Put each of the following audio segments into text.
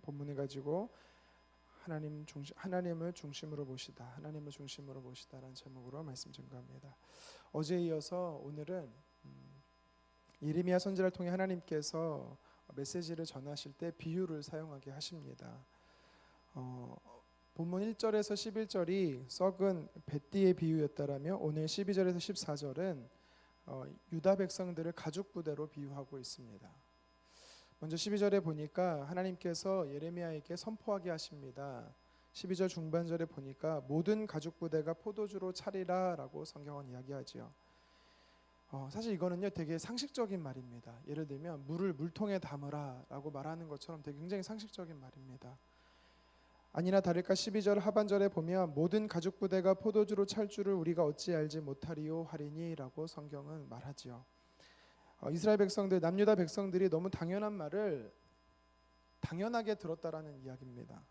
본문을 가지고 하나님을 중심으로 보시다, 하나님을 중심으로 보시다라는 제목으로 말씀 증거합니다. 어제에 이어서 오늘은 예레미야 선지자를 통해 하나님께서 메시지를 전하실 때 비유를 사용하게 하십니다. 본문 1절에서 11절이 썩은 뱃띠의 비유였다라며 오늘 12절에서 14절은 유다 백성들을 가죽 부대로 비유하고 있습니다. 먼저 12절에 보니까 하나님께서 예레미야에게 선포하게 하십니다. 12절 중반절에 보니까 모든 가죽 부대가 포도주로 차리라 라고 성경은 이야기하지요. 사실 이거는요 되게 상식적인 말입니다. 예를 들면 물을 물통에 담으라 라고 말하는 것처럼 되게 굉장히 상식적인 말입니다. 아니나 다를까 12절 하반절에 보면 모든 가죽 부대가 포도주로 찰 줄을 우리가 어찌 알지 못하리요 하리니 라고 성경은 말하지요. 이스라엘 백성들, 남유다 백성들이 너무 당연한 말을 당연하게 들었다라는 이야기입니다.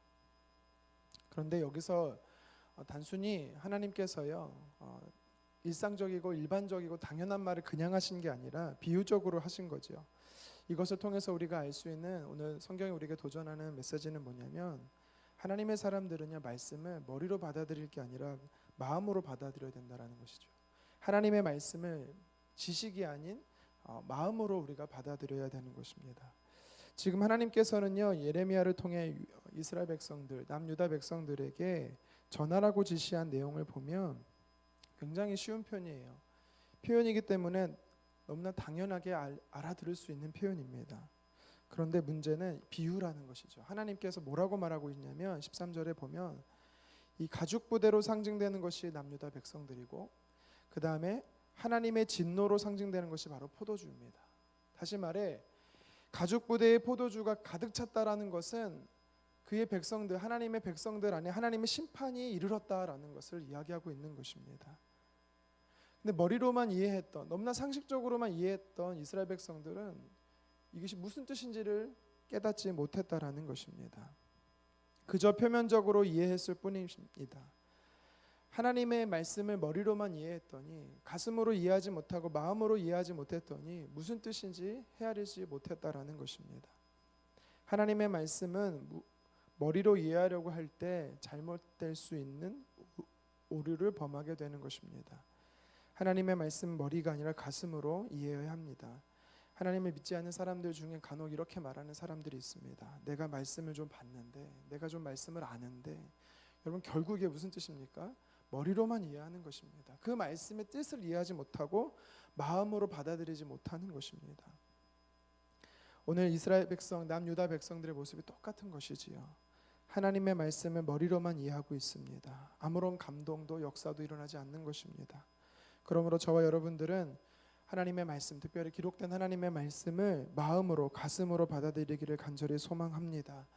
그런데 여기서 단순히 하나님께서요 일상적이고 일반적이고 당연한 말을 그냥 하신 게 아니라 비유적으로 하신 거죠. 이것을 통해서 우리가 알 수 있는 오늘 성경이 우리에게 도전하는 메시지는 뭐냐면 하나님의 사람들은요 말씀을 머리로 받아들일 게 아니라 마음으로 받아들여야 된다는 것이죠. 하나님의 말씀을 지식이 아닌 마음으로 우리가 받아들여야 되는 것입니다. 지금 하나님께서는요 예레미야를 통해 이스라엘 백성들, 남유다 백성들에게 전하라고 지시한 내용을 보면 굉장히 쉬운 표현이기 때문에 너무나 당연하게 알아들을 수 있는 표현입니다. 그런데 문제는 비유라는 것이죠. 하나님께서 뭐라고 말하고 있냐면 13절에 보면 이 가죽 부대로 상징되는 것이 남유다 백성들이고 그 다음에 하나님의 진노로 상징되는 것이 바로 포도주입니다. 다시 말해 가죽 부대의 포도주가 가득 찼다라는 것은 그의 백성들, 하나님의 백성들 안에 하나님의 심판이 이르렀다라는 것을 이야기하고 있는 것입니다. 근데 머리로만 이해했던, 너무나 상식적으로만 이해했던 이스라엘 백성들은 이것이 무슨 뜻인지를 깨닫지 못했다라는 것입니다. 그저 표면적으로 이해했을 뿐입니다. 하나님의 말씀을 머리로만 이해했더니 가슴으로 이해하지 못하고 마음으로 이해하지 못했더니 무슨 뜻인지 헤아리지 못했다라는 것입니다. 하나님의 말씀은 머리로 이해하려고 할 때 잘못될 수 있는 오류를 범하게 되는 것입니다. 하나님의 말씀은 머리가 아니라 가슴으로 이해해야 합니다. 하나님을 믿지 않는 사람들 중에 간혹 이렇게 말하는 사람들이 있습니다. 내가 말씀을 좀 봤는데, 내가 좀 말씀을 아는데, 여러분 결국 이게 무슨 뜻입니까? 머리로만 이해하는 것입니다. 그 말씀의 뜻을 이해하지 못하고 마음으로 받아들이지 못하는 것입니다. 오늘 이스라엘 백성, 남유다 백성들의 모습이 똑같은 것이지요. 하나님의 말씀을 머리로만 이해하고 있습니다. 아무런 감동도 역사도 일어나지 않는 것입니다. 그러므로 저와 여러분들은 하나님의 말씀, 특별히 기록된 하나님의 말씀을 마음으로, 가슴으로 받아들이기를 간절히 소망합니다.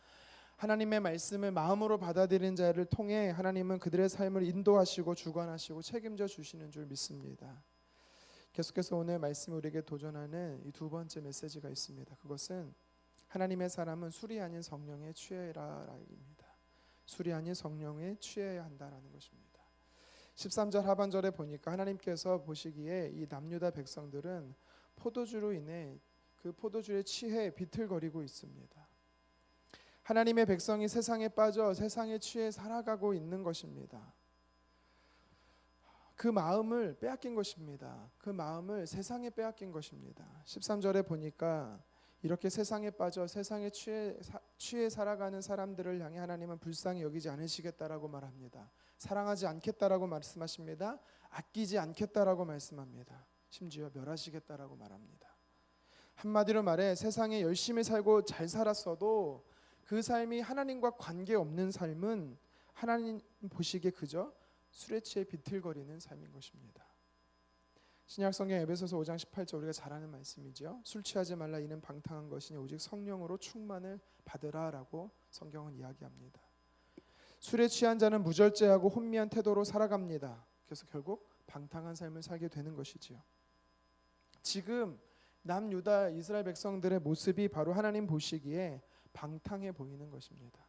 하나님의 말씀을 마음으로 받아들인 자를 통해 하나님은 그들의 삶을 인도하시고 주관하시고 책임져 주시는 줄 믿습니다. 계속해서 오늘 말씀이 우리에게 도전하는 이 두 번째 메시지가 있습니다. 그것은 하나님의 사람은 술이 아닌 성령에 취해라입니다. 술이 아닌 성령에 취해야 한다라는 것입니다. 13절 하반절에 보니까 하나님께서 보시기에 이 남유다 백성들은 포도주로 인해 그 포도주에 취해 비틀거리고 있습니다. 하나님의 백성이 세상에 빠져 세상에 취해 살아가고 있는 것입니다. 그 마음을 빼앗긴 것입니다. 그 마음을 세상에 빼앗긴 것입니다. 13절에 보니까 이렇게 세상에 빠져 세상에 취해 살아가는 사람들을 향해 하나님은 불쌍히 여기지 않으시겠다라고 말합니다. 사랑하지 않겠다라고 말씀하십니다. 아끼지 않겠다라고 말씀합니다. 심지어 멸하시겠다라고 말합니다. 한마디로 말해 세상에 열심히 살고 잘 살았어도 그 삶이 하나님과 관계없는 삶은 하나님 보시기에 그저 술에 취해 비틀거리는 삶인 것입니다. 신약성경 에베소서 5장 18절 우리가 잘 아는 말씀이죠. 술 취하지 말라 이는 방탕한 것이니 오직 성령으로 충만을 받으라라고 성경은 이야기합니다. 술에 취한 자는 무절제하고 혼미한 태도로 살아갑니다. 그래서 결국 방탕한 삶을 살게 되는 것이지요. 지금 남유다 이스라엘 백성들의 모습이 바로 하나님 보시기에 방탕해 보이는 것입니다.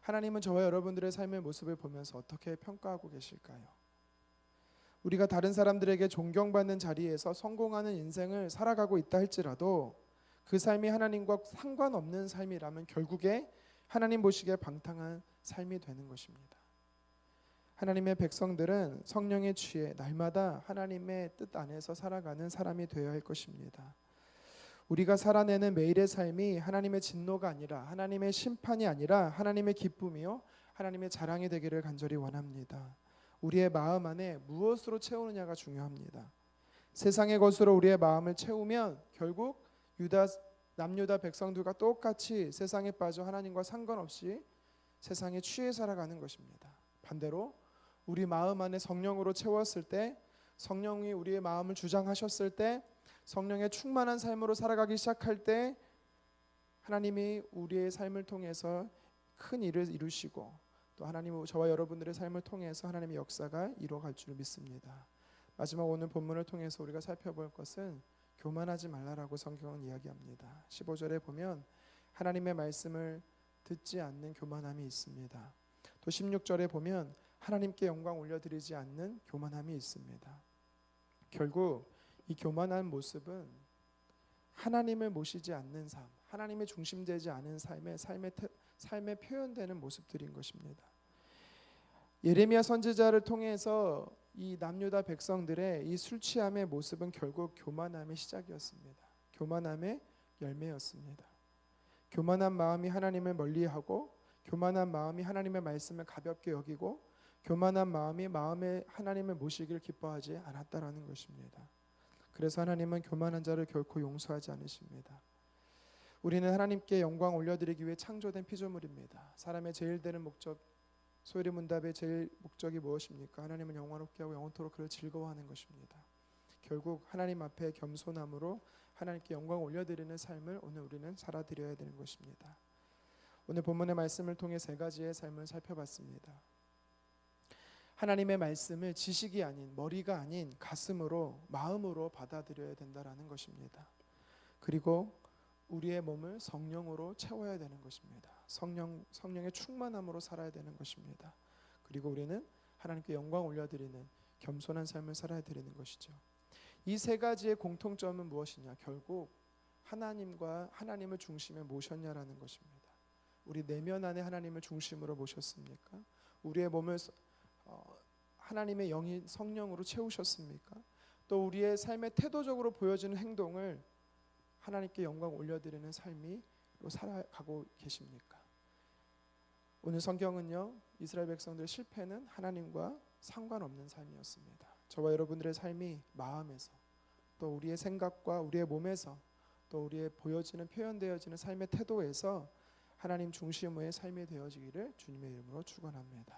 하나님은 저와 여러분들의 삶의 모습을 보면서 어떻게 평가하고 계실까요? 우리가 다른 사람들에게 존경받는 자리에서 성공하는 인생을 살아가고 있다 할지라도 그 삶이 하나님과 상관없는 삶이라면 결국에 하나님 보시기에 방탕한 삶이 되는 것입니다. 하나님의 백성들은 성령에 취해 날마다 하나님의 뜻 안에서 살아가는 사람이 되어야 할 것입니다. 우리가 살아내는 매일의 삶이 하나님의 진노가 아니라 하나님의 심판이 아니라 하나님의 기쁨이요 하나님의 자랑이 되기를 간절히 원합니다. 우리의 마음 안에 무엇으로 채우느냐가 중요합니다. 세상의 것으로 우리의 마음을 채우면 결국 남유다 백성들과 똑같이 세상에 빠져 하나님과 상관없이 세상에 취해 살아가는 것입니다. 반대로 우리 마음 안에 성령으로 채웠을 때, 성령이 우리의 마음을 주장하셨을 때, 성령의 충만한 삶으로 살아가기 시작할 때 하나님이 우리의 삶을 통해서 큰 일을 이루시고 또 하나님 저와 여러분들의 삶을 통해서 하나님의 역사가 이루어갈 줄 믿습니다. 마지막 오늘 본문을 통해서 우리가 살펴볼 것은 교만하지 말라라고 성경은 이야기합니다. 15절에 보면 하나님의 말씀을 듣지 않는 교만함이 있습니다. 또 16절에 보면 하나님께 영광 올려드리지 않는 교만함이 있습니다. 결국 이 교만한 모습은 하나님을 모시지 않는 삶, 하나님의 중심되지 않은 삶에 표현되는 모습들인 것입니다. 예레미야 선지자를 통해서 이 남유다 백성들의 이 술 취함의 모습은 결국 교만함의 시작이었습니다. 교만함의 열매였습니다. 교만한 마음이 하나님을 멀리하고 교만한 마음이 하나님의 말씀을 가볍게 여기고 교만한 마음에 하나님을 모시기를 기뻐하지 않았다라는 것입니다. 그래서 하나님은 교만한 자를 결코 용서하지 않으십니다. 우리는 하나님께 영광 올려드리기 위해 창조된 피조물입니다. 사람의 제일 되는 목적, 소요리 문답의 제일 목적이 무엇입니까? 하나님을 영원롭게 하고 영원토록 그를 즐거워하는 것입니다. 결국 하나님 앞에 겸손함으로 하나님께 영광 올려드리는 삶을 오늘 우리는 살아드려야 되는 것입니다. 오늘 본문의 말씀을 통해 세 가지의 삶을 살펴봤습니다. 하나님의 말씀을 지식이 아닌 머리가 아닌 가슴으로 마음으로 받아들여야 된다라는 것입니다. 그리고 우리의 몸을 성령으로 채워야 되는 것입니다. 성령의 충만함으로 살아야 되는 것입니다. 그리고 우리는 하나님께 영광 올려드리는 겸손한 삶을 살아야 되는 것이죠. 이 세 가지의 공통점은 무엇이냐? 결국 하나님을 중심에 모셨냐라는 것입니다. 우리 내면 안에 하나님을 중심으로 모셨습니까? 우리의 몸을 하나님의 영이 성령으로 채우셨습니까? 또 우리의 삶의 태도적으로 보여지는 행동을 하나님께 영광 올려드리는 삶으로 살아가고 계십니까? 오늘 성경은요, 이스라엘 백성들의 실패는 하나님과 상관없는 삶이었습니다. 저와 여러분들의 삶이 마음에서 또 우리의 생각과 우리의 몸에서 또 우리의 표현되어지는 삶의 태도에서 하나님 중심의 삶이 되어지기를 주님의 이름으로 축원합니다.